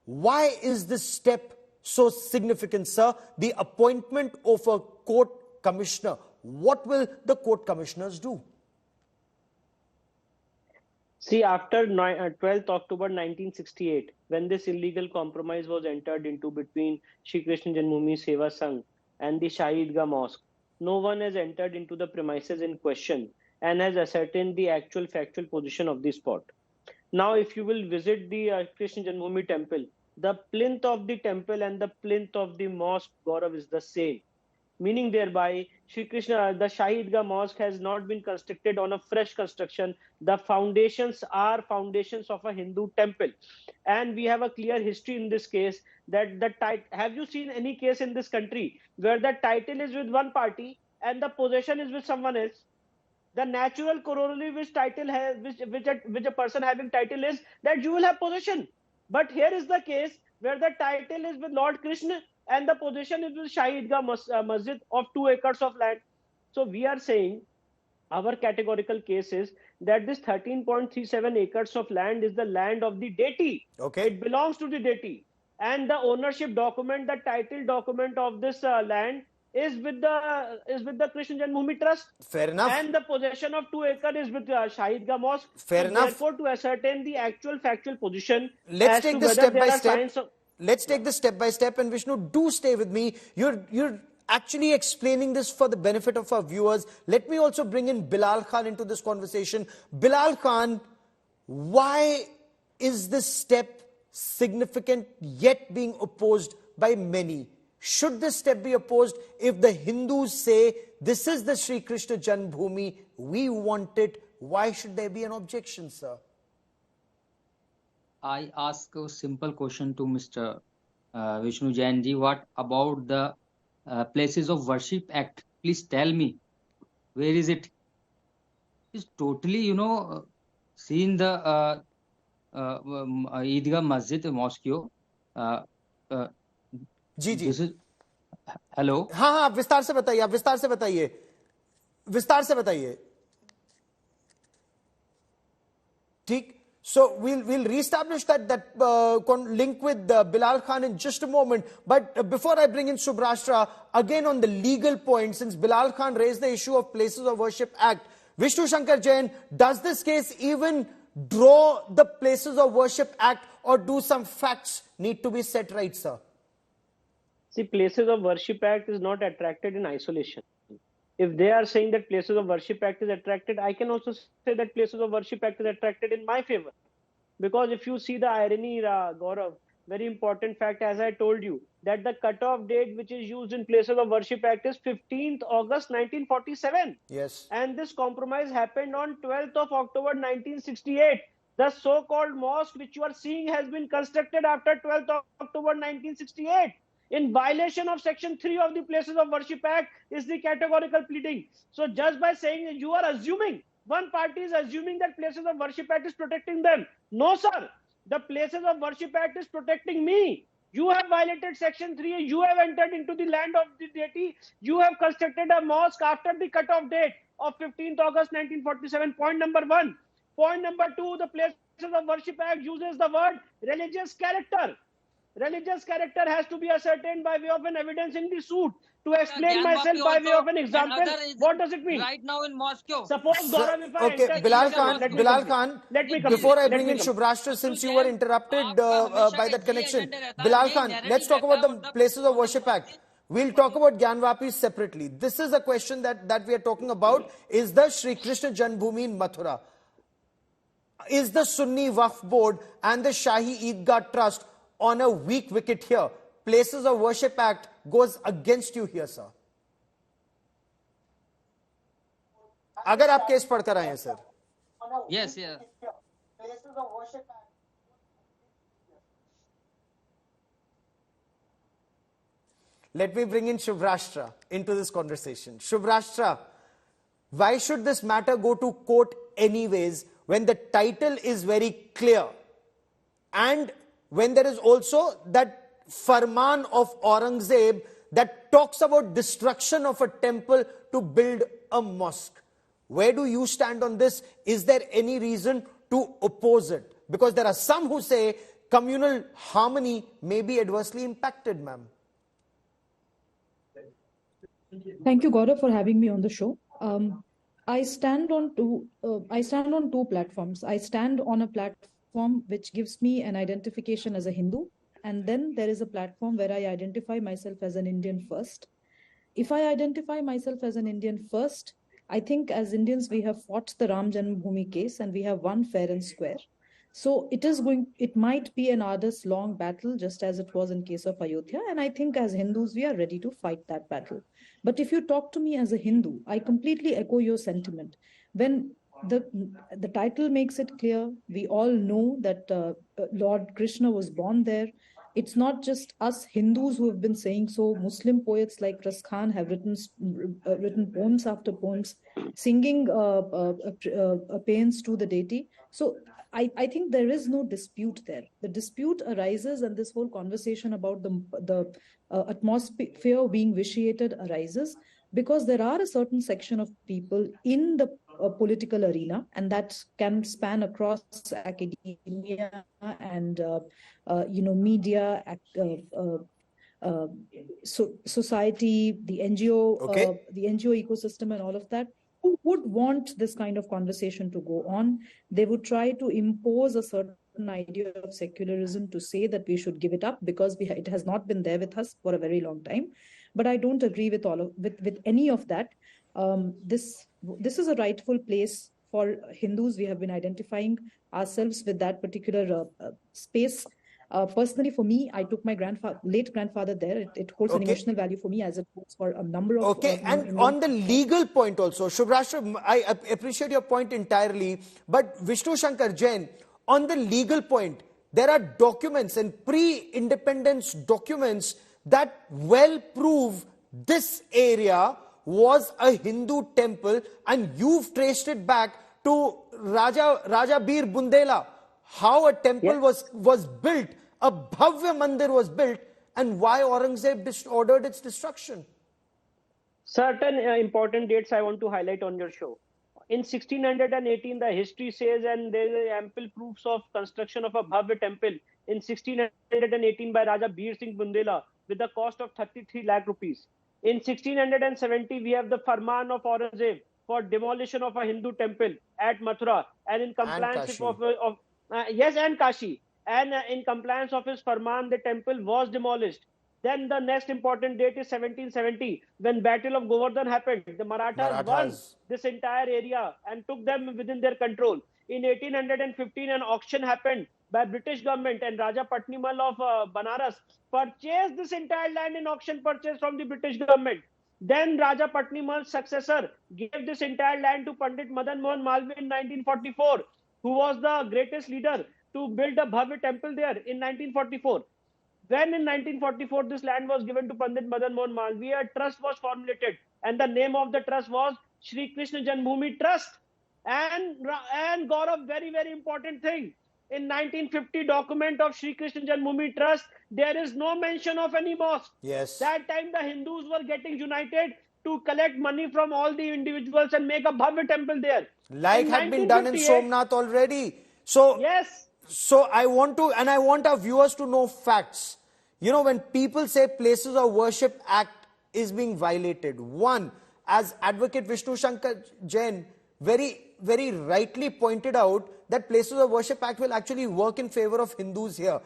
Why is this step so significant, sir? The appointment of a court commissioner. What will the court commissioners do? See, after 12th October 1968, when this illegal compromise was entered into between Sri Krishna Janmabhoomi Seva Sangh and the Shahi Idgah Mosque, no one has entered into the premises in question and has ascertained the actual factual position of the spot. Now, if you will visit the Krishna Janmabhoomi temple, the plinth of the temple and the plinth of the mosque, Gaurav, is the same. Meaning thereby, the Shahi Idgah Mosque has not been constructed on a fresh construction. The foundations are foundations of a Hindu temple. And we have a clear history in this case that have you seen any case in this country where the title is with one party and the possession is with someone else? The natural corollary which a person having title is that you will have possession. But here is the case where the title is with Lord Krishna and the possession is with Shahi Idgah Masjid of 2 acres of land. So we are saying our categorical case is that this 13.37 acres of land is the land of the deity. Okay. It belongs to the deity. And the ownership document, the title document of this land is with the Krishna Janmabhoomi Trust. Fair enough. And the possession of 2 acres is with Shahi Idgah Mosque. Fair enough. Therefore, to ascertain the actual factual position, let's take this step by step. Let's take this step by step. And Vishnu, do stay with me. You're actually explaining this for the benefit of our viewers. Let me also bring in Bilal Khan into this conversation. Bilal Khan, why is this step significant yet being opposed by many? Should this step be opposed if the Hindus say, this is the Sri Krishna Janmabhoomi, we want it? Why should there be an objection, sir? I ask a simple question to Mr. Vishnu Jain ji. What about the Places of Worship Act? Please tell me, where is it? It's totally, seen the Eidgah Masjid, Mosque. जी जी hello हाँ हाँ विस्तार से बताइए आप विस्तार से बताइए ठीक so we'll reestablish that link with Bilal Khan in just a moment, but before I bring in Subhrashtra again on the legal point, since Bilal Khan raised the issue of Places of Worship Act, Vishnu Shankar Jain, does this case even draw the Places of Worship Act, or do some facts need to be set right, sir? See, Places of Worship Act is not attracted in isolation. If they are saying that Places of Worship Act is attracted, I can also say that Places of Worship Act is attracted in my favor. Because if you see the irony, Gaurav, very important fact, as I told you, that the cutoff date which is used in Places of Worship Act is 15th August 1947. Yes. And this compromise happened on 12th of October 1968. The so-called mosque which you are seeing has been constructed after 12th of October 1968. In violation of Section 3 of the Places of Worship Act is the categorical pleading. So just by saying that you are assuming, one party is assuming that Places of Worship Act is protecting them. No, sir. The Places of Worship Act is protecting me. You have violated Section 3. You have entered into the land of the deity. You have constructed a mosque after the cutoff date of 15th August 1947. Point number 1. Point number 2, the Places of Worship Act uses the word religious character. Religious character has to be ascertained by way of an evidence in the suit. To explain myself by way of an example, what does it mean? Right now in Mosque. Suppose, Gaurav, if I enter... Bilal Khan, before I bring in Subhrashtra, since you were interrupted by that connection, Bilal Khan, let's talk about the Places of Worship Act. We'll talk about Gyanvapis separately. This is a question that we are talking about. Is the Sri Krishna Janmabhoomi in Mathura, is the Sunni Waqf Board and the Shahi Idgah Trust on a weak wicket here? Places of Worship Act goes against you here, sir. अगर आप case पढ़ कर आए हैं, sir. Yes, yeah. Let me bring in Subhrashtra into this conversation. Subhrashtra, why should this matter go to court anyways when the title is very clear and when there is also that Farman of Aurangzeb that talks about destruction of a temple to build a mosque? Where do you stand on this? Is there any reason to oppose it? Because there are some who say communal harmony may be adversely impacted, ma'am? Thank you, Gaurav, for having me on the show. I stand on two platforms. I stand on a platform which gives me an identification as a Hindu, and then there is a platform where I identify myself as an Indian first. If I identify myself as an Indian first, I think as Indians we have fought the Ram Janmabhoomi case and we have won fair and square. So it might be an arduous, long battle, just as it was in case of Ayodhya. And I think as Hindus, we are ready to fight that battle. But if you talk to me as a Hindu, I completely echo your sentiment. When the title makes it clear, we all know that Lord Krishna was born there. It's not just us Hindus who have been saying so. Muslim poets like Ras Khan have written poems after poems, singing paeans to the deity. So I think there is no dispute there. The dispute arises, and this whole conversation about the atmosphere being vitiated arises because there are a certain section of people in the political arena, and that can span across academia and media, society, the NGO ecosystem, and all of that, who would want this kind of conversation to go on. They would try to impose a certain idea of secularism to say that we should give it up because it has not been there with us for a very long time. But I don't agree with with any of that. This is a rightful place for Hindus. We have been identifying ourselves with that particular space. Personally, for me, I took my late grandfather there. It holds an emotional value for me as it holds for a number of... Okay, and on the legal point also, Shubhrashtra, I appreciate your point entirely, but Vishnu Shankar Jain, on the legal point, there are documents and pre-independence documents that well prove this area was a Hindu temple, and you've traced it back to Raja Bir Bundela. How a temple was built, a Bhavya Mandir was built, and why Aurangzeb ordered its destruction. Certain important dates I want to highlight on your show. In 1618, the history says, and there is ample proofs of construction of a Bhavya temple in 1618 by Raja Bir Singh Bundela with the cost of 33 lakh rupees. In 1670, we have the Farman of Aurangzeb for demolition of a Hindu temple at Mathura, and in compliance and Kashi. And in compliance of his Farman, the temple was demolished. Then the next important date is 1770, when Battle of Govardhan happened. The Marathas won this entire area and took them within their control. In 1815, an auction happened by British government, and Raja Patnimal of Banaras purchased this entire land in auction purchase from the British government. Then Raja Patnimal's successor gave this entire land to Pandit Madan Mohan Malviya in 1944, who was the greatest leader to build a Bhavya temple there in 1944. When in 1944 this land was given to Pandit Madan Mohan Malviya, a trust was formulated, and the name of the trust was Sri Krishna Janmabhoomi Trust. And Gaurav, very, very important thing, in 1950 document of Sri Krishna Janmabhoomi Trust, there is no mention of any mosque. Yes. That time the Hindus were getting united to collect money from all the individuals and make a Bhavya temple there. Like had been done in Somnath already. So, yes. So I want our viewers to know facts. You know, when people say Places of Worship Act is being violated, one, as Advocate Vishnu Shankar Jain very, very rightly pointed out, that Places of Worship Act will actually work in favor of Hindus here.